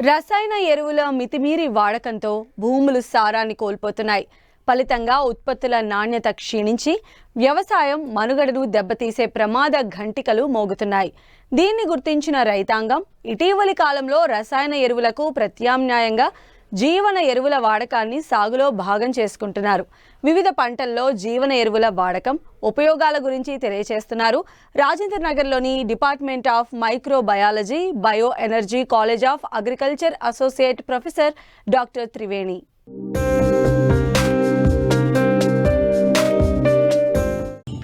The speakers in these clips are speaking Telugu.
రసాయన ఎరువుల మితిమీరి వాడకంతో భూములు సారాన్ని కోల్పోతున్నాయి. ఫలితంగా ఉత్పత్తుల నాణ్యత క్షీణించి వ్యవసాయం మనుగడను దెబ్బతీసే ప్రమాద ఘంటికలు మోగుతున్నాయి. దీన్ని గుర్తించిన రైతాంగం ఇటీవలి కాలంలో రసాయన ఎరువులకు ప్రత్యామ్నాయంగా జీవన ఎరువుల వాడకాన్ని సాగులో భాగం చేసుకుంటున్నారు. వివిధ పంటల్లో జీవన ఎరువుల వాడకం ఉపయోగాల గురించి తెలియజేస్తున్నారు రాజేంద్ర నగర్లోని department of microbiology bio energy college of agriculture associate professor doctor Triveni.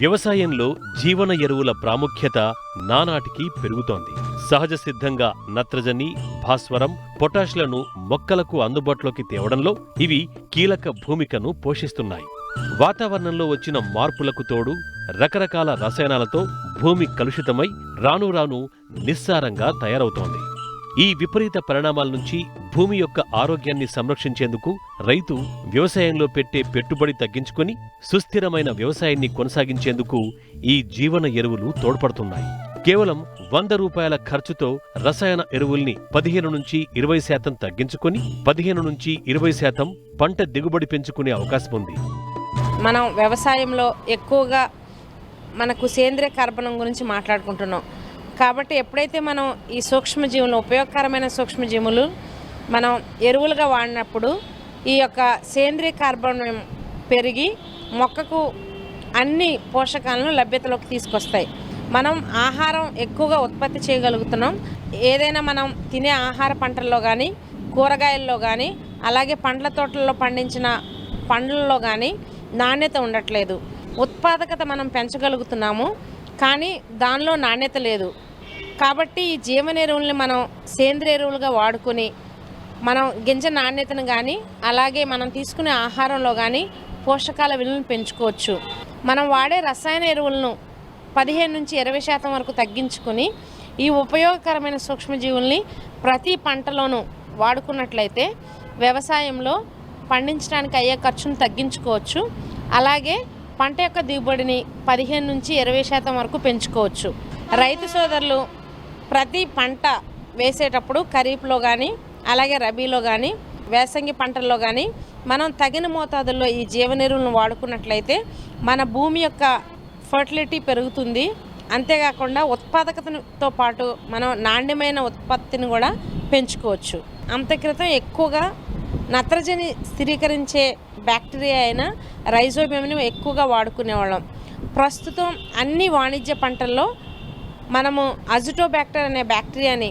వ్యవసాయంలో జీవన ఎరువుల ప్రాముఖ్యత నానాటికి పెరుగుతోంది. సహజ సిద్ధంగా నత్రజని, భాస్వరం, పొటాష్లను మొక్కలకు అందుబాటులోకి తేవడంలో ఇవి కీలక భూమికను పోషిస్తున్నాయి. వాతావరణంలో వచ్చిన మార్పులకు తోడు రకరకాల రసాయనాలతో భూమి కలుషితమై రాను రాను నిస్సారంగా తయారవుతోంది. ఈ విపరీత పరిణామాల నుంచి భూమి యొక్క ఆరోగ్యాన్ని సంరక్షించేందుకు రైతు వ్యవసాయంలో పెట్టే పెట్టుబడి తగ్గించుకొని సుస్థిరమైన వ్యవసాయాన్ని కొనసాగించేందుకు ఈ జీవన ఎరువులు తోడ్పడుతున్నాయి. కేవలం 100 రూపాయల ఖర్చుతో రసాయన ఎరువుల్ని 15 నుంచి 20% తగ్గించుకొని 15 నుంచి 20% పంట దిగుబడి పెంచుకునే అవకాశం ఉంది. మనం వ్యవసాయంలో ఎక్కువగా మనకు సేంద్రియ కార్బనం గురించి మాట్లాడుకుంటున్నాం కాబట్టి ఎప్పుడైతే మనం ఈ సూక్ష్మజీవులు ఉపయోగకరమైన సూక్ష్మజీవులు మనం ఎరువులుగా వాడినప్పుడు ఈ యొక్క సేంద్రియ కార్బనం పెరిగి మొక్కకు అన్ని పోషకాలను లభ్యతలోకి తీసుకొస్తాయి. మనం ఆహారం ఎక్కువగా ఉత్పత్తి చేయగలుగుతున్నాం. ఏదైనా మనం తినే ఆహార పంటల్లో కానీ కూరగాయల్లో కానీ అలాగే పండ్ల తోటల్లో పండించిన పండ్లలో కానీ నాణ్యత ఉండట్లేదు. ఉత్పాదకత మనం పెంచగలుగుతున్నాము కానీ దానిలో నాణ్యత లేదు. కాబట్టి ఈ జీవన ఎరువుల్ని మనం సేంద్రియ ఎరువులుగా వాడుకొని మనం గింజ నాణ్యతను కానీ అలాగే మనం తీసుకునే ఆహారంలో కానీ పోషకాల విలువను పెంచుకోవచ్చు. మనం వాడే రసాయన ఎరువులను 15 నుంచి 20% వరకు తగ్గించుకొని ఈ ఉపయోగకరమైన సూక్ష్మజీవుల్ని ప్రతి పంటలోనూ వాడుకున్నట్లయితే వ్యవసాయంలో పండించడానికి అయ్యే ఖర్చును తగ్గించుకోవచ్చు. అలాగే పంట యొక్క దిగుబడిని 15 నుంచి 20% వరకు పెంచుకోవచ్చు. రైతు సోదరులు ప్రతి పంట వేసేటప్పుడు ఖరీఫ్లో కానీ అలాగే రబీలో కానీ వేసంగి పంటల్లో కానీ మనం తగిన మోతాదుల్లో ఈ జీవన ఎరువులను వాడుకున్నట్లయితే మన భూమి యొక్క ఫర్టిలిటీ పెరుగుతుంది. అంతేకాకుండా ఉత్పాదకతతో పాటు మనం నాణ్యమైన ఉత్పత్తిని కూడా పెంచుకోవచ్చు. అంతక్రితం ఎక్కువగా నత్రజని స్థిరీకరించే బ్యాక్టీరియా అయిన రైజోబియంని ఎక్కువగా వాడుకునేవాళ్ళం. ప్రస్తుతం అన్ని వాణిజ్య పంటల్లో మనము అజిటోబ్యాక్టర్ అనే బ్యాక్టీరియాని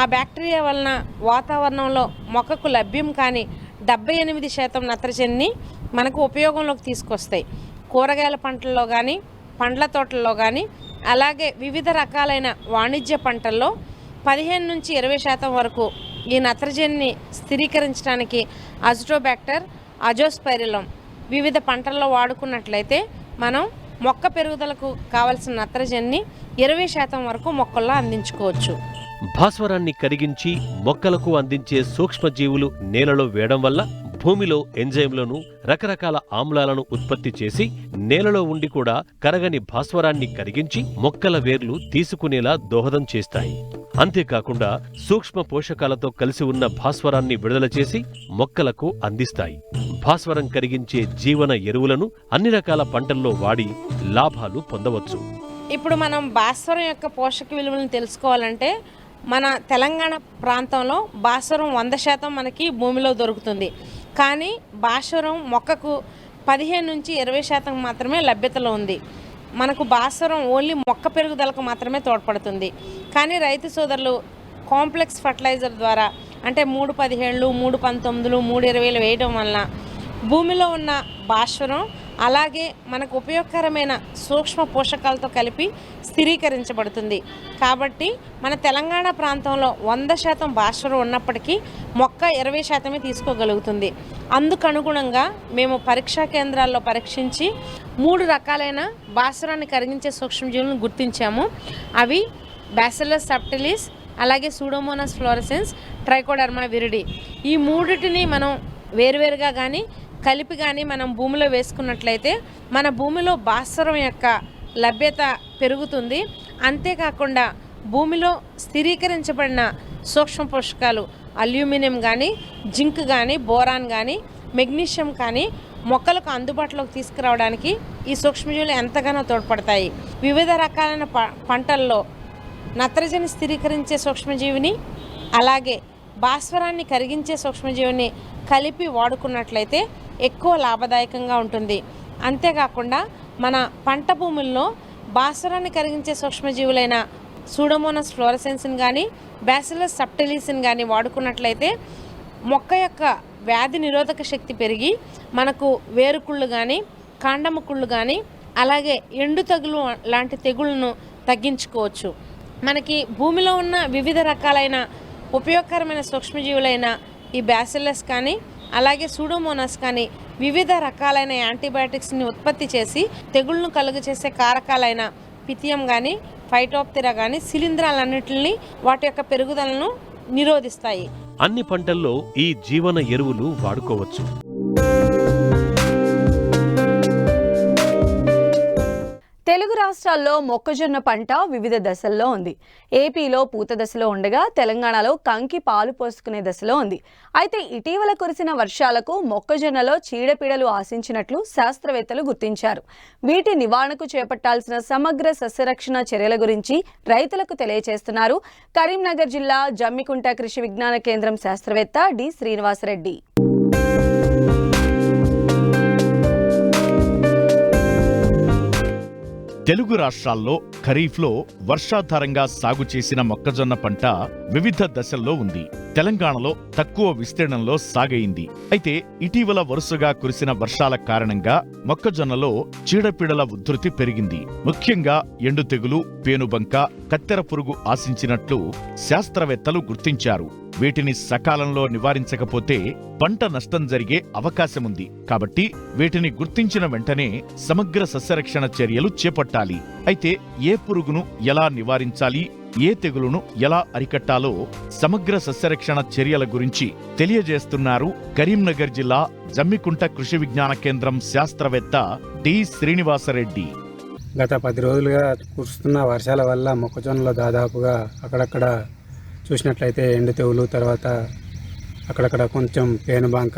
ఆ బ్యాక్టీరియా వలన వాతావరణంలో మొక్కకు లభ్యం కానీ 78% నత్రజనిని మనకు ఉపయోగంలోకి తీసుకొస్తాయి. కూరగాయల పంటల్లో కానీ పండ్ల తోటల్లో కానీ అలాగే వివిధ రకాలైన వాణిజ్య పంటల్లో 15 నుంచి 20% వరకు ఈ నత్రజనిని స్థిరీకరించడానికి అజిటోబ్యాక్టర్, అజోస్పైరిలం వివిధ పంటల్లో వాడుకున్నట్లయితే మనం మొక్క పెరుగుదలకు కావలసిన నత్రజనిని 20% వరకు మొక్కల్లో అందించుకోవచ్చు. భాస్వరాన్ని కరిగించి మొక్కలకు అందించే సూక్ష్మజీవులు నేలలో వేయడం వల్ల భూమిలో ఎంజైమ్లను రకరకాల ఆమ్లాలను ఉత్పత్తి చేసి నేలలో ఉండి కూడా కరగని భాస్వరాన్ని కరిగించి మొక్కల వేర్లు తీసుకునేలా దోహదం చేస్తాయి. అంతేకాకుండా సూక్ష్మ పోషకాలతో కలిసి ఉన్న భాస్వరాన్ని విడుదల చేసి మొక్కలకు అందిస్తాయి. భాస్వరం కరిగించే జీవన ఎరువులను అన్ని రకాల పంటల్లో వాడి లాభాలు పొందవచ్చు. ఇప్పుడు మనం భాస్వరం యొక్క పోషక విలువలను తెలుసుకోవాలంటే మన తెలంగాణ ప్రాంతంలో భాస్వరం 100% మనకి భూమిలో దొరుకుతుంది. కానీ భాస్వరం మొక్కకు 15 నుంచి 20% మాత్రమే లభ్యతలో ఉంది. మనకు భాస్వరం ఓన్లీ మొక్క పెరుగుదలకు మాత్రమే తోడ్పడుతుంది. కానీ రైతు సోదరులు కాంప్లెక్స్ ఫర్టిలైజర్ ద్వారా అంటే 317, 319, 320 వేయడం వలన భూమిలో ఉన్న భాస్వరం అలాగే మనకు ఉపయోగకరమైన సూక్ష్మ పోషకాలతో కలిపి స్థిరీకరించబడుతుంది. కాబట్టి మన తెలంగాణ ప్రాంతంలో 100% భాస్వరం ఉన్నప్పటికీ మొక్క 20% తీసుకోగలుగుతుంది. అందుకు అనుగుణంగా మేము పరీక్షా కేంద్రాల్లో పరీక్షించి 3 రకాలైన భాస్వరాన్ని కరిగించే సూక్ష్మజీవులను గుర్తించాము. అవి బ్యాసిల్లస్ సబ్టిలిస్, అలాగే సూడోమోనాస్ ఫ్లోరసెన్స్, ట్రైకోడర్మా విరిడి. ఈ మూడిటిని మనం వేరువేరుగా కానీ కలిపి కానీ మనం భూమిలో వేసుకున్నట్లయితే మన భూమిలో భాస్వరం యొక్క లభ్యత పెరుగుతుంది. అంతేకాకుండా భూమిలో స్థిరీకరించబడిన సూక్ష్మ పోషకాలు అల్యూమినియం కానీ, జింక్ కానీ, బోరాన్ కానీ, మెగ్నీషియం కానీ మొక్కలకు అందుబాటులోకి తీసుకురావడానికి ఈ సూక్ష్మజీవులు ఎంతగానో తోడ్పడతాయి. వివిధ రకాలైన పంటల్లో నత్రజని స్థిరీకరించే సూక్ష్మజీవిని అలాగే భాస్వరాన్ని కరిగించే సూక్ష్మజీవిని కలిపి వాడుకున్నట్లయితే ఎక్కువ లాభదాయకంగా ఉంటుంది. అంతేకాకుండా మన పంట భూముల్లో భాస్వరాన్ని కరిగించే సూక్ష్మజీవులైన సూడోమోనాస్ ఫ్లోరసెన్స్ని కానీ, బ్యాసిలస్ సబ్టిలిస్ని కానీ వాడుకున్నట్లయితే మొక్క యొక్క వ్యాధి నిరోధక శక్తి పెరిగి మనకు వేరుకుళ్ళు కానీ, కాండము కుళ్ళు కానీ, అలాగే ఎండు తెగులు లాంటి తెగుళ్ళను తగ్గించుకోవచ్చు. మనకి భూమిలో ఉన్న వివిధ రకాలైన ఉపయోగకరమైన సూక్ష్మజీవులైన ఈ బ్యాసిలస్ కానీ, అలాగే సూడోమోనాస్ కానీ వివిధ రకాలైన యాంటీబయాటిక్స్ని ఉత్పత్తి చేసి తెగుళ్ళను కలుగజేసే కారకాలైన పిథియం కానీ, ఫైటోప్తెరా కానీ, శిలీంధ్రాలన్నింటినీ వాటి యొక్క పెరుగుదలను నిరోధిస్తాయి. అన్ని పంటల్లో ఈ జీవన ఎరువులు వాడుకోవచ్చు. తెలుగు రాష్ట్రాల్లో మొక్కజొన్న పంట వివిధ దశల్లో ఉంది. ఏపీలో పూత దశలో ఉండగా తెలంగాణలో కంకి పాలు పోసుకునే దశలో ఉంది. అయితే ఇటీవల కురిసిన వర్షాలకు మొక్కజొన్నలో చీడపీడలు ఆశించినట్లు శాస్త్రవేత్తలు గుర్తించారు. వీటి నివారణకు చేపట్టాల్సిన సమగ్ర సస్యరక్షణ చర్యల గురించి రైతులకు తెలియజేస్తున్నారు కరీంనగర్ జిల్లా జమ్మికుంట కృషి విజ్ఞాన కేంద్రం శాస్త్రవేత్త డి శ్రీనివాసరెడ్డి. తెలుగు రాష్ట్రాల్లో ఖరీఫ్లో వర్షాధారంగా సాగు చేసిన మొక్కజొన్న పంట వివిధ దశల్లో ఉంది. తెలంగాణలో తక్కువ విస్తీర్ణంలో సాగైంది. అయితే ఇటీవల వరుసగా కురిసిన వర్షాల కారణంగా మొక్కజొన్నలో చీడపీడల ఉధృతి పెరిగింది. ముఖ్యంగా ఎండు తెగులు, పేనుబంక, కత్తెర పురుగు ఆశించినట్లు శాస్త్రవేత్తలు గుర్తించారు. వీటిని సకాలంలో నివారించకపోతే పంట నష్టం జరిగే అవకాశముంది. కాబట్టి వీటిని గుర్తించిన వెంటనే సమగ్ర సస్యరక్షణ చర్యలు చేపట్టాలి. అయితే ఏ పురుగును ఎలా నివారించాలి, ఏ తెగులును ఎలా అరికట్టాలో సమగ్ర సస్యరక్షణ చర్యల గురించి తెలియజేస్తున్నారు కరీంనగర్ జిల్లా జమ్మికుంట కృషి విజ్ఞాన కేంద్రం శాస్త్రవేత్త డి శ్రీనివాసరెడ్డి. గత 10 రోజులుగా కురుస్తున్న వర్షాల వల్ల మొక్కజొన్నలో దాదాపుగా అక్కడక్కడ చూసినట్లయితే ఎండు తెగులు, తర్వాత అక్కడక్కడ కొంచెం పేనుబంక,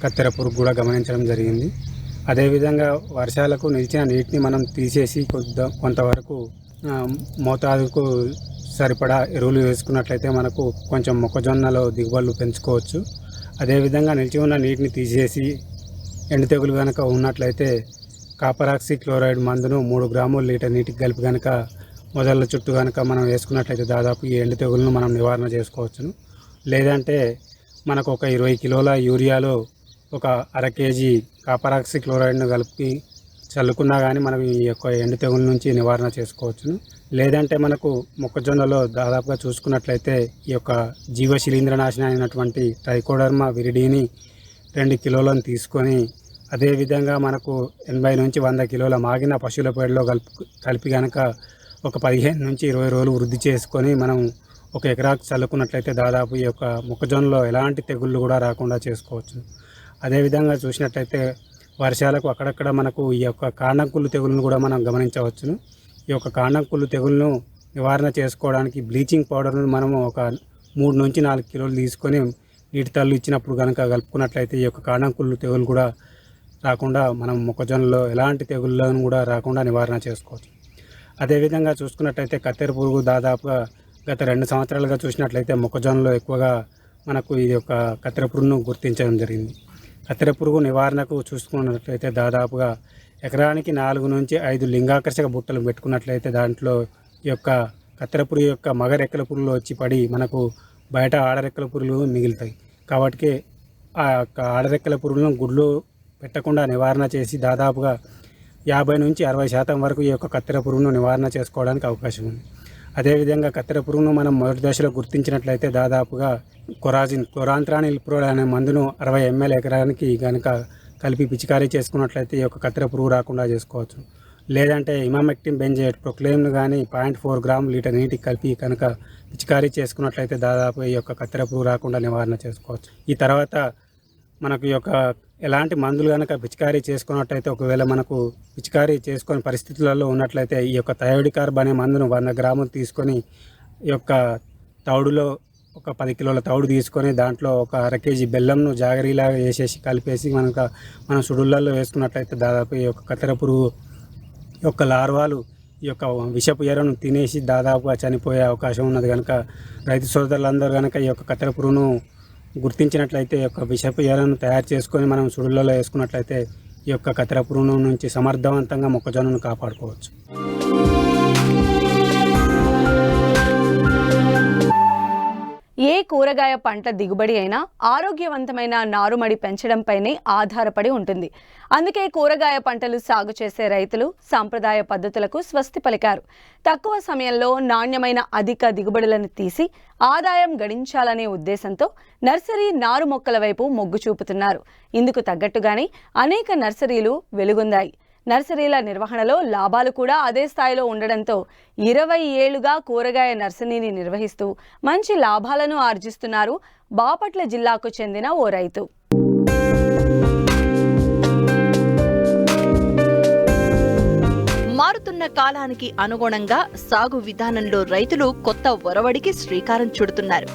కత్తెర పురుగు కూడా గమనించడం జరిగింది. అదేవిధంగా వర్షాలకు నిలిచిన నీటిని మనం తీసేసి కొంతవరకు మోతాదుకు సరిపడా ఎరువులు వేసుకున్నట్లయితే మనకు కొంచెం మొక్కజొన్నలో దిగుబడులు పెంచుకోవచ్చు. అదేవిధంగా నిలిచి ఉన్న నీటిని తీసేసి ఎండు తెగులు కనుక ఉన్నట్లయితే కాపరాక్సీ క్లోరైడ్ మందును 3 గ్రాములు లీటర్ నీటికి కలిపి కనుక మొదళ్ళ చుట్టూ కనుక మనం వేసుకున్నట్లయితే దాదాపు ఈ ఎండు తెగులను మనం నివారణ చేసుకోవచ్చును. లేదంటే మనకు ఒక 20 కిలోల యూరియాలో ఒక అర కేజీ కాపరాక్సీ క్లోరైడ్ను కలిపి చల్లుకున్నా కానీ మనం ఈ యొక్క ఎండు తెగుల నుంచి నివారణ చేసుకోవచ్చును. లేదంటే మనకు మొక్కజొన్నలో దాదాపుగా చూసుకున్నట్లయితే ఈ యొక్క జీవశిలీంద్రనాశనం అయినటువంటి ట్రైకోడర్మా విరిడీని 2 కిలోలను తీసుకొని, అదేవిధంగా మనకు 80 నుంచి 100 కిలోల మాగిన పశువుల పేడలో కలిపి కనుక ఒక 15 నుంచి 20 రోజులు వృద్ధి చేసుకొని మనం 1 ఎకరాకు చల్లుకున్నట్లయితే దాదాపు ఈ యొక్క మొక్కజొన్నలో ఎలాంటి తెగుళ్ళు కూడా రాకుండా చేసుకోవచ్చు. అదేవిధంగా చూసినట్లయితే వర్షాలకు అక్కడక్కడ మనకు ఈ యొక్క కాండంకుళ్ళు తెగులను కూడా మనం గమనించవచ్చును. ఈ యొక్క కాండంకుళ్ళు తెగులను నివారణ చేసుకోవడానికి బ్లీచింగ్ పౌడర్ను మనము ఒక 3 నుంచి 4 కిలోలు తీసుకొని నీటి తల్లు ఇచ్చినప్పుడు కనుక కలుపుకున్నట్లయితే ఈ యొక్క కాండంకుళ్ళు తెగులు కూడా రాకుండా మనం మొక్కజొన్నలో ఎలాంటి తెగుళ్ళను కూడా రాకుండా నివారణ చేసుకోవచ్చు. అదేవిధంగా చూసుకున్నట్లయితే కత్తెర పురుగు దాదాపుగా గత 2 సంవత్సరాలుగా చూసినట్లయితే మొక్కజొన్నలో ఎక్కువగా మనకు ఈ యొక్క కత్తెర పురుగును గుర్తించడం జరిగింది. కత్తెర పురుగు నివారణకు చూసుకున్నట్లయితే దాదాపుగా ఎకరానికి 4 నుంచి 5 లింగాకర్షక బుట్టలు పెట్టుకున్నట్లయితే దాంట్లో ఈ యొక్క కత్తెర పురుగు యొక్క మగ రెక్కల పురుగులు వచ్చి పడి మనకు బయట ఆడరెక్కల పురుగులు మిగులుతాయి. కాబట్టి ఆ యొక్క ఆడరెక్కల పురుగులను గుడ్లు పెట్టకుండా నివారణ చేసి దాదాపుగా 50 నుంచి 60% వరకు ఈ యొక్క కత్తెర పురుగును నివారణ చేసుకోవడానికి అవకాశం ఉంది. అదేవిధంగా కత్తెర పురుగును మనం మొదటి దశలో గుర్తించినట్లయితే దాదాపుగా క్లోరాంత్రానిల్ప్రోల్ అనే మందును 60 ml ఎకరానికి కనుక కలిపి పిచికారీ చేసుకున్నట్లయితే ఈ యొక్క కత్తెర పురుగు రాకుండా చేసుకోవచ్చు. లేదంటే ఇమామెక్టిన్ బెంజేట్ ప్రొక్లేమ్ను కానీ 0.4 గ్రాములు లీటర్ నీటికి కలిపి కనుక పిచికారీ చేసుకున్నట్లయితే దాదాపు ఈ యొక్క కత్తెర పురుగు రాకుండా నివారణ చేసుకోవచ్చు. ఈ తర్వాత మనకు ఈ యొక్క ఎలాంటి మందులు కనుక పిచికారీ చేసుకున్నట్లయితే ఒకవేళ మనకు పిచికారీ చేసుకునే పరిస్థితులలో ఉన్నట్లయితే ఈ యొక్క థయోడికార్బ్ అనే మందును 100 గ్రాములు తీసుకొని ఈ యొక్క తౌడులో ఒక 10 కిలోల తౌడు తీసుకొని దాంట్లో ఒక అర కేజీ బెల్లంను జాగరీలాగా వేసేసి కలిపేసి మనం సుడులలో వేసుకున్నట్లయితే దాదాపు ఈ యొక్క కత్తెర పురుగు యొక్క లార్వాలు ఈ యొక్క విషపు ఎరను తినేసి దాదాపుగా చనిపోయే అవకాశం ఉన్నది కనుక రైతు సోదరులందరూ కనుక ఈ యొక్క కత్తెర పురుగును గుర్తించినట్లయితే ఈ యొక్క విషపు ఎరను తయారు చేసుకొని మనం సుడులలో వేసుకున్నట్లయితే ఈ యొక్క కత్తెర పురుగు నుంచి సమర్థవంతంగా మొక్కజొన్నను కాపాడుకోవచ్చు. ఏ కూరగాయ పంట దిగుబడి అయినా ఆరోగ్యవంతమైన నారుమడి పెంచడంపైనే ఆధారపడి ఉంటుంది. అందుకే కూరగాయ పంటలు సాగు చేసే రైతులు సాంప్రదాయ పద్ధతులకు స్వస్తి పలికారు. తక్కువ సమయంలో నాణ్యమైన అధిక దిగుబడులను తీసి ఆదాయం గడించాలనే ఉద్దేశంతో నర్సరీ నారు మొక్కల వైపు మొగ్గు చూపుతున్నారు. ఇందుకు తగ్గట్టుగానే అనేక నర్సరీలు వెలుగొందాయి. నర్సరీల నిర్వహణలో లాభాలు కూడా అదే స్థాయిలో ఉండడంతో 20 ఏళ్లుగా కూరగాయ నర్సరీని నిర్వహిస్తూ మంచి లాభాలను ఆర్జిస్తున్నారు బాపట్ల జిల్లాకు చెందిన ఓ రైతు. మారుతున్న కాలానికి అనుగుణంగా సాగు విధానంలో రైతులు కొత్త ఒరవడికి శ్రీకారం చుడుతున్నారు.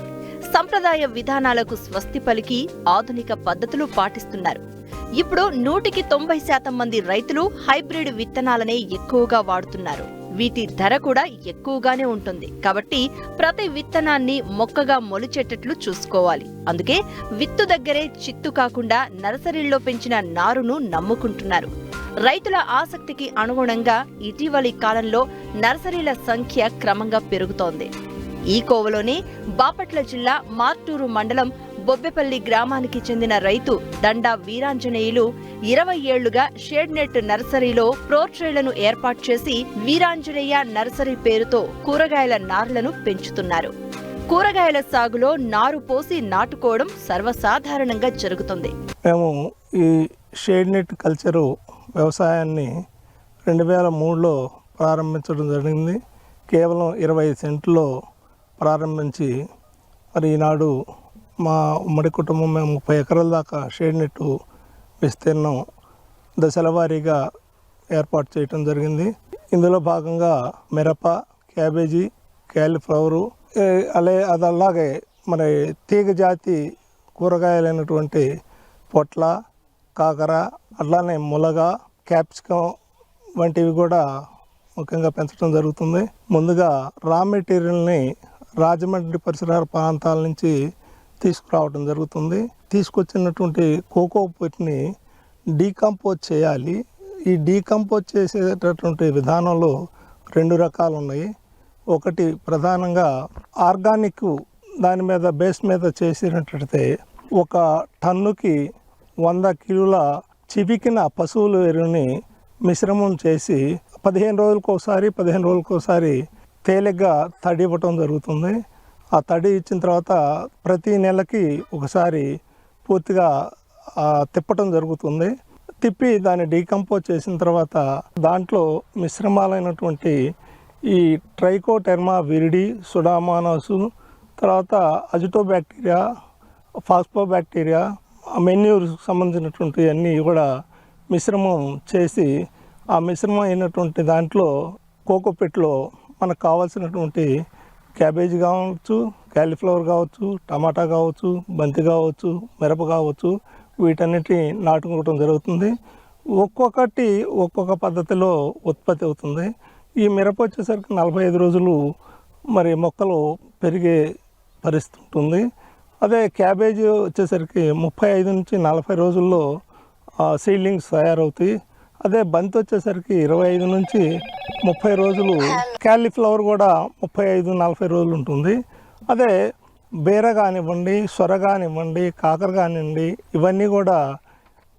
సంప్రదాయ విధానాలకు స్వస్తి పలికి ఆధునిక పద్ధతులు పాటిస్తున్నారు. ఇప్పుడు 190% మంది రైతులు హైబ్రిడ్ విత్తనాలనే ఎక్కువగా వాడుతున్నారు. వీటి ధర కూడా ఎక్కువగానే ఉంటుంది. కాబట్టి ప్రతి విత్తనాన్ని మొక్కగా మొలిచేటట్లు చూసుకోవాలి. అందుకే విత్తు దగ్గరే చిత్తు కాకుండా నర్సరీల్లో పెంచిన నారును నమ్ముకుంటున్నారు. రైతుల ఆసక్తికి అనుగుణంగా ఇటీవలి కాలంలో నర్సరీల సంఖ్య క్రమంగా పెరుగుతోంది. ఈ కోవలోనే బాపట్ల జిల్లా మార్టూరు మండలం బొబ్బెపల్లి గ్రామానికి చెందిన రైతు దండా వీరాంజనేయులు 20 ఏళ్లుగా షేడ్ నెట్ నర్సరీలో ప్రోట్రేలను ఏర్పాటు చేసి వీరాంజనేయ నర్సరీ పేరుతో కూరగాయల నారులను పెంచుతున్నారు. కూరగాయల సాగులో నారు పోసి నాటుకోవడం సర్వసాధారణంగా జరుగుతుంది. మేము ఈ షేడ్ నెట్ కల్చరు వ్యవసాయాన్ని 2003లో ప్రారంభించడం జరిగింది. కేవలం 25 సెంట్లో ప్రారంభించి మరి ఈనాడు మా ఉమ్మడి కుటుంబం మేము 30 ఎకరాల దాకా షేడ్ నెట్ విస్తీర్ణం దశల వారీగా ఏర్పాటు చేయటం జరిగింది. ఇందులో భాగంగా మిరప, క్యాబేజీ, క్యాలీఫ్లవరు అలాగే మరి తీగ జాతి కూరగాయలైనటువంటి పొట్ల, కాకర, అట్లానే ములగ, క్యాప్సికం వంటివి కూడా ముఖ్యంగా పెంచడం జరుగుతుంది. ముందుగా రా మెటీరియల్ని రాజమండ్రి పరిసర ప్రాంతాల నుంచి తీసుకురావడం జరుగుతుంది. తీసుకొచ్చినటువంటి కోకో పిట్ని డీకంపోజ్ చేయాలి. ఈ డీకంపోజ్ చేసేటటువంటి విధానంలో 2 రకాలు ఉన్నాయి. ఒకటి ప్రధానంగా ఆర్గానిక్ దాని మీద బేస్ మీద చేసినట్లయితే 1 టన్నుకి 100 కిలోల చివికిన పశువుల ఎరువుని మిశ్రమం చేసి 15 రోజులకోసారి తేలిగ్గా తడి ఇవ్వటం జరుగుతుంది. ఆ తడి ఇచ్చిన తర్వాత ప్రతి నెలకి ఒకసారి పూర్తిగా తిప్పటం జరుగుతుంది. తిప్పి దాన్ని డీకంపోజ్ చేసిన తర్వాత దాంట్లో మిశ్రమాలైనటువంటి ఈ ట్రైకోడెర్మా విరిడి, సుడామానోసు, తర్వాత అజిటోబ్యాక్టీరియా, ఫాస్ఫోబ్యాక్టీరియా, మెన్యూర్ సంబంధించినటువంటి అన్నీ కూడా మిశ్రమం చేసి ఆ మిశ్రమం అయినటువంటి దాంట్లో కోకోపిట్లో మనకు కావాల్సినటువంటి క్యాబేజీ కావచ్చు, క్యాలీఫ్లవర్ కావచ్చు, టమాటా కావచ్చు, బంతి కావచ్చు, మిరప కావచ్చు, వీటన్నిటి నాటుకోవడం జరుగుతుంది. ఒక్కొక్కటి ఒక్కొక్క పద్ధతిలో ఉత్పత్తి అవుతుంది. ఈ మిరప వచ్చేసరికి 45 రోజులు మరి మొక్కలు పెరిగే పరిస్థితి ఉంటుంది. అదే క్యాబేజీ వచ్చేసరికి 35 నుంచి 40 రోజుల్లో సీడ్లింగ్స్ తయారవుతాయి. అదే బంతి వచ్చేసరికి 25 నుంచి 30 రోజులు, క్యాలీఫ్లవర్ కూడా 35-40 రోజులు ఉంటుంది. అదే బీర కానివ్వండి, సొర కానివ్వండి, కాకర కానివ్వండి, ఇవన్నీ కూడా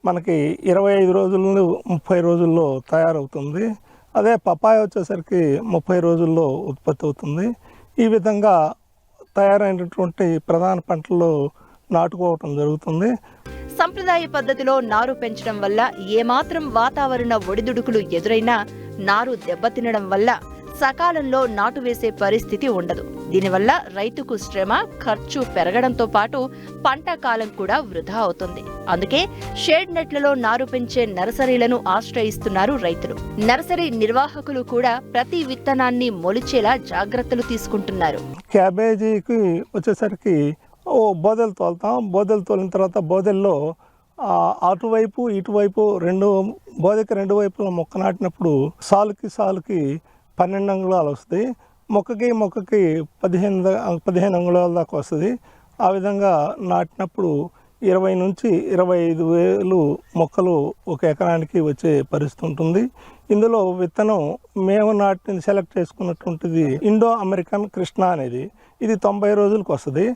మనకి 25 రోజులు 30 రోజుల్లో తయారవుతుంది. అదే పపాయ వచ్చేసరికి 30 రోజుల్లో ఉత్పత్తి అవుతుంది. ఈ విధంగా తయారైనటువంటి ప్రధాన పంటలు నాటుకోవటం జరుగుతుంది. సంప్రదాయ పద్ధతిలో నారు పెంచడం వల్ల ఏమాత్రం వాతావరణ ఒడిదుడుకులు ఎదురైనా నారు దెబ్బతినడం వల్ల సకాలంలో నాటు వేసే పరిస్థితి ఉండదు. దీనివల్ల రైతుకు శ్రమ, ఖర్చు పెరగడంతో పాటు పంట కాలం కూడా వృధా అవుతుంది. అందుకే షేడ్ నెట్లలో నారు పెంచే నర్సరీలను ఆశ్రయిస్తున్నారు రైతులు. నర్సరీ నిర్వాహకులు కూడా ప్రతి విత్తనాన్ని మొలిచేలా జాగ్రత్తలు తీసుకుంటున్నారు. క్యాబేజీకి వచ్చేసరికి బోదెలు తోలుతాం. బోదెలు తోలిన తర్వాత బోదెల్లో అటువైపు ఇటువైపు బోదెకి రెండు వైపుల మొక్క నాటినప్పుడు సాలుకి 12 అంగుళాలు వస్తుంది. మొక్కకి 15 అంగుళాల దాకా వస్తుంది. ఆ విధంగా నాటినప్పుడు 20 నుంచి 25 వేలు మొక్కలు ఒక ఎకరానికి వచ్చే పరిస్థితి ఉంటుంది. ఇందులో విత్తనం మేము నాటిని సెలెక్ట్ చేసుకున్నటువంటిది ఇండో అమెరికన్ కృష్ణ అనేది. ఇది 90 రోజులకు వస్తుంది.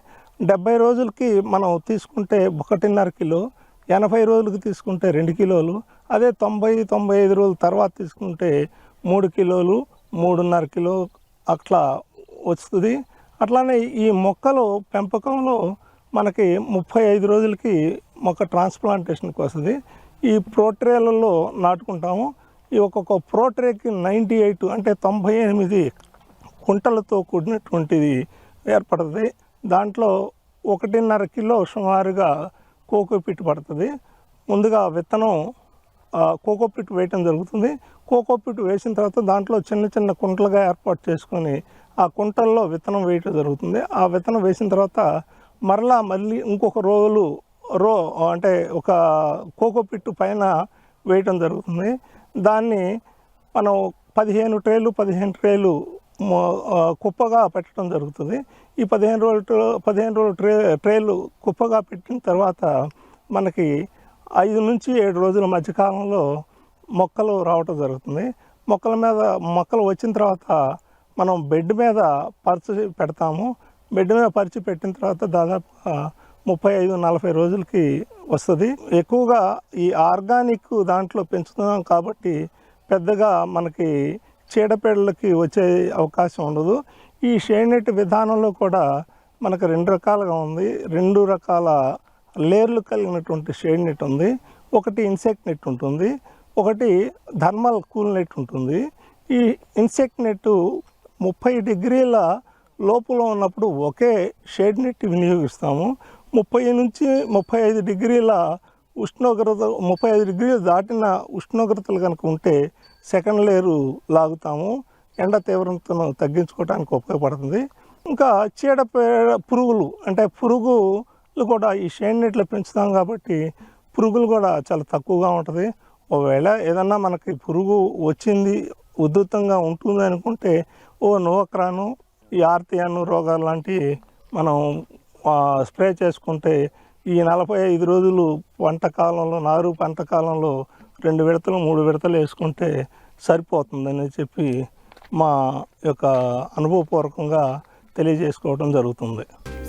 70 రోజులకి మనం తీసుకుంటే 1.5 కిలో, 80 రోజులకి తీసుకుంటే 2 కిలోలు, అదే 90-95 రోజుల తర్వాత తీసుకుంటే 3 కిలోలు, 3.5 కిలో అట్లా వస్తుంది. అట్లానే ఈ మొక్కలు పెంపకంలో మనకి 35 రోజులకి మొక్క ట్రాన్స్ప్లాంటేషన్కి వస్తుంది. ఈ ప్రోట్రేలలో నాటుకుంటాము. ఈ ఒక్కొక్క ప్రోట్రేకి 98 అంటే 98 కుంటలతో కూడినటువంటిది ఏర్పడుతుంది. దాంట్లో 1.5 కిలో సుమారుగా కోకోపిట్ పడుతుంది. ముందుగా విత్తనం కోకోపిట్ వేయటం జరుగుతుంది. కోకోపిట్ వేసిన తర్వాత దాంట్లో చిన్న చిన్న కుంటలుగా ఏర్పాటు చేసుకొని ఆ కుంటల్లో విత్తనం వేయటం జరుగుతుంది. ఆ విత్తనం వేసిన తర్వాత మళ్ళీ ఇంకొక రో అంటే ఒక కోకోపిట్ పైన వేయటం జరుగుతుంది. దాన్ని మనం 15 ట్రేలు కుప్పగా పెట్టడం జరుగుతుంది. ఈ 15 రోజులు ట్రేలు కుప్పగా పెట్టిన తర్వాత మనకి 5 నుంచి 7 రోజుల మధ్యకాలంలో మొక్కలు రావటం జరుగుతుంది. మొక్కలు వచ్చిన తర్వాత మనం బెడ్ మీద పరిచి పెడతాము. బెడ్ మీద పరిచి పెట్టిన తర్వాత దాదాపుగా 35-40 రోజులకి వస్తుంది. ఎక్కువగా ఈ ఆర్గానిక్ దాంట్లో పెంచుతున్నాం కాబట్టి పెద్దగా మనకి చీడపీడలకి వచ్చే అవకాశం ఉండదు. ఈ షేడ్ నెట్ విధానంలో కూడా మనకు 2 రకాలుగా ఉంది. 2 రకాల లేయర్లు కలిగినటువంటి షేడ్ నెట్ ఉంది. ఒకటి ఇన్సెక్ట్ నెట్ ఉంటుంది, ఒకటి థర్మల్ కూల్ నెట్ ఉంటుంది. ఈ ఇన్సెక్ట్ నెట్ 30 డిగ్రీల లోపల ఉన్నప్పుడు ఒకే షేడ్ నెట్ వినియోగిస్తాము. 30 నుంచి 35 డిగ్రీల ఉష్ణోగ్రత 35 డిగ్రీలు దాటిన ఉష్ణోగ్రతలు కనుక ఉంటే సెకండ్ లేయరు లాగుతాము. ఎండ తీవ్రతను తగ్గించుకోవడానికి ఉపయోగపడుతుంది. ఇంకా పురుగులు కూడా ఈ షేడ్ నెట్లో పెంచుతాం కాబట్టి పురుగులు కూడా చాలా తక్కువగా ఉంటుంది. ఒకవేళ ఏదన్నా మనకి పురుగు వచ్చింది, ఉధృతంగా ఉంటుంది అనుకుంటే నోక్రాను, ఈ ఆర్తియాను రోగాలు లాంటివి మనం స్ప్రే చేసుకుంటే ఈ 45 రోజులు నారు పంట కాలంలో 2 విడతలు 3 విడతలు వేసుకుంటే సరిపోతుందని చెప్పి మా యొక్క అనుభవపూర్వకంగా తెలియజేసుకోవడం జరుగుతుంది.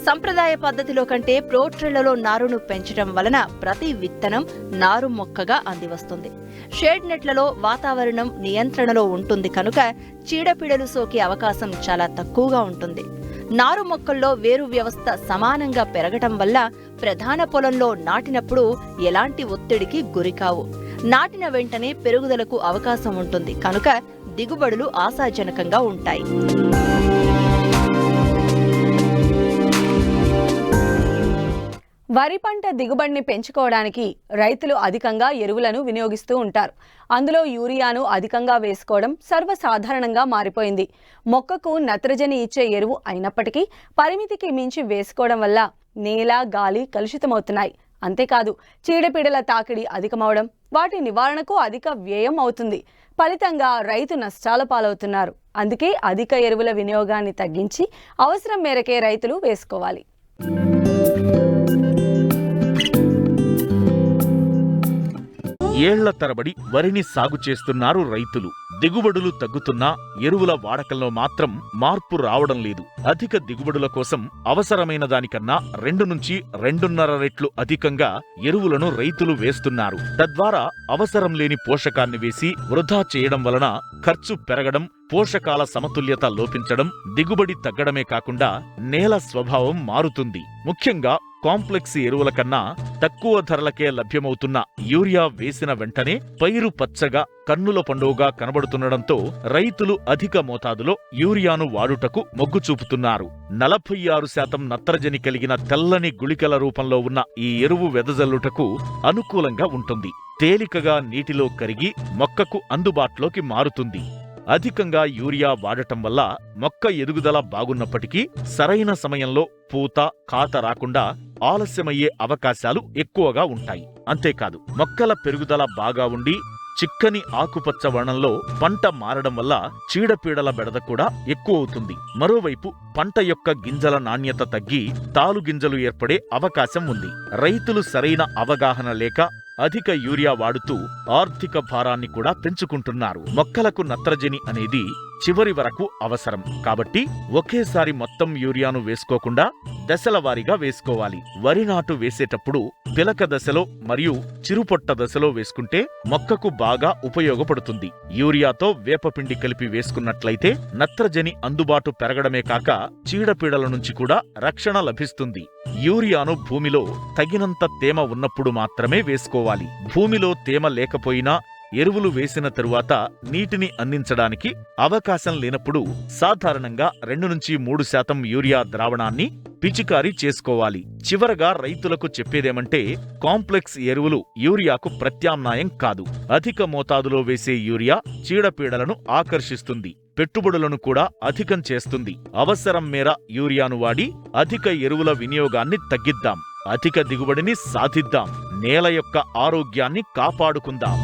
సంప్రదాయ పద్ధతిలో కంటే ప్రోట్రేలలో నారును పెంచడం వలన ప్రతి విత్తనం నారు మొక్కగా అందివస్తుంది. షేడ్ నెట్లలో వాతావరణం నియంత్రణలో ఉంటుంది కనుక చీడపీడలు సోకే అవకాశం చాలా తక్కువగా ఉంటుంది. నారు మొక్కల్లో వేరు వ్యవస్థ సమానంగా పెరగటం వల్ల ప్రధాన పొలంలో నాటినప్పుడు ఎలాంటి ఒత్తిడికి గురికావు. నాటిన వెంటనే పెరుగుదలకు అవకాశం ఉంటుంది కనుక దిగుబడులు ఆశాజనకంగా ఉంటాయి. వరి పంట దిగుబడిని పెంచుకోవడానికి రైతులు అధికంగా ఎరువులను వినియోగిస్తూ ఉంటారు. అందులో యూరియాను అధికంగా వేసుకోవడం సర్వసాధారణంగా మారిపోయింది. మొక్కకు నత్రజని ఇచ్చే ఎరువు అయినప్పటికీ పరిమితికి మించి వేసుకోవడం వల్ల నేల, గాలి కలుషితమవుతున్నాయి. అంతేకాదు చీడపీడల తాకిడి అధికమవడం, వాటి నివారణకు అధిక వ్యయం అవుతుంది. ఫలితంగా రైతు నష్టాల పాలవుతున్నారు. అందుకే అధిక ఎరువుల వినియోగాన్ని తగ్గించి అవసరం మేరకే రైతులు వేసుకోవాలి. ఏళ్ల తరబడి వరిని సాగు చేస్తున్నారు రైతులు. దిగుబడులు తగ్గుతున్నా ఎరువుల వాడకంలో మాత్రం మార్పు రావడం లేదు. అధిక దిగుబడుల కోసం అవసరమైన దానికన్నా 2 నుంచి 2.5 రెట్లు అధికంగా ఎరువులను రైతులు వేస్తున్నారు. తద్వారా అవసరం లేని పోషకాన్ని వేసి వృధా చేయడం వలన ఖర్చు పెరగడం, పోషకాల సమతుల్యత లోపించడం, దిగుబడి తగ్గడమే కాకుండా నేల స్వభావం మారుతుంది. ముఖ్యంగా కాంప్లెక్స్ ఎరువుల కన్నా తక్కువ ధరలకే లభ్యమవుతున్న యూరియా వేసిన వెంటనే పైరు పచ్చగా కన్నుల పండుగగా కనబడుతుండటంతో రైతులు అధిక మోతాదులో యూరియాను వాడుటకు మొగ్గు చూపుతున్నారు. 46% నత్రజని కలిగిన తెల్లని గుళికల రూపంలో ఉన్న ఈ ఎరువు వెదజల్లుటకు అనుకూలంగా ఉంటుంది. తేలికగా నీటిలో కరిగి మొక్కకు అందుబాటులోకి మారుతుంది. అధికంగా యూరియా వాడటం వల్ల మొక్క ఎదుగుదల బాగున్నప్పటికీ సరైన సమయంలో పూత, కాత రాకుండా ఆలస్యమయ్యే అవకాశాలు ఎక్కువగా ఉంటాయి. అంతేకాదు మొక్కల పెరుగుదల బాగా ఉండి చిక్కని ఆకుపచ్చ వర్ణంలో పంట మారడం వల్ల చీడపీడల బెడద కూడా ఎక్కువ అవుతుంది. మరోవైపు పంట యొక్క గింజల నాణ్యత తగ్గి తాలు గింజలు ఏర్పడే అవకాశం ఉంది. రైతులు సరైన అవగాహన లేక అధిక యూరియా వాడుతూ ఆర్థిక భారాన్ని కూడా పెంచుకుంటున్నారు. మొక్కలకు నత్రజని అనేది చివరి వరకు అవసరం కాబట్టి ఒకేసారి మొత్తం యూరియాను వేసుకోకుండా దశల వారీగా వేసుకోవాలి. వరి నాటు వేసేటప్పుడు పిలక దశలో మరియు చిరుపొట్ట దశలో వేసుకుంటే మొక్కకు బాగా ఉపయోగపడుతుంది. యూరియాతో వేపపిండి కలిపి వేసుకున్నట్లయితే నత్రజని అందుబాటు పెరగడమే కాక చీడపీడల నుంచి కూడా రక్షణ లభిస్తుంది. యూరియాను భూమిలో తగినంత తేమ ఉన్నప్పుడు మాత్రమే వేసుకోవాలి. భూమిలో తేమ లేకపోయినా ఎరువులు వేసిన తరువాత నీటిని అందించడానికి అవకాశం లేనప్పుడు సాధారణంగా 2-3% యూరియా ద్రావణాన్ని పిచికారీ చేసుకోవాలి. చివరగా రైతులకు చెప్పేదేమంటే కాంప్లెక్స్ ఎరువులు యూరియాకు ప్రత్యామ్నాయం కాదు. అధిక మోతాదులో వేసే యూరియా చీడపీడలను ఆకర్షిస్తుంది, పెట్టుబడులను కూడా అధికం చేస్తుంది. అవసరం మేర యూరియాను వాడి అధిక ఎరువుల వినియోగాన్ని తగ్గిద్దాం. అధిక దిగుబడిని సాధిద్దాం. నేల యొక్క ఆరోగ్యాన్ని కాపాడుకుందాం.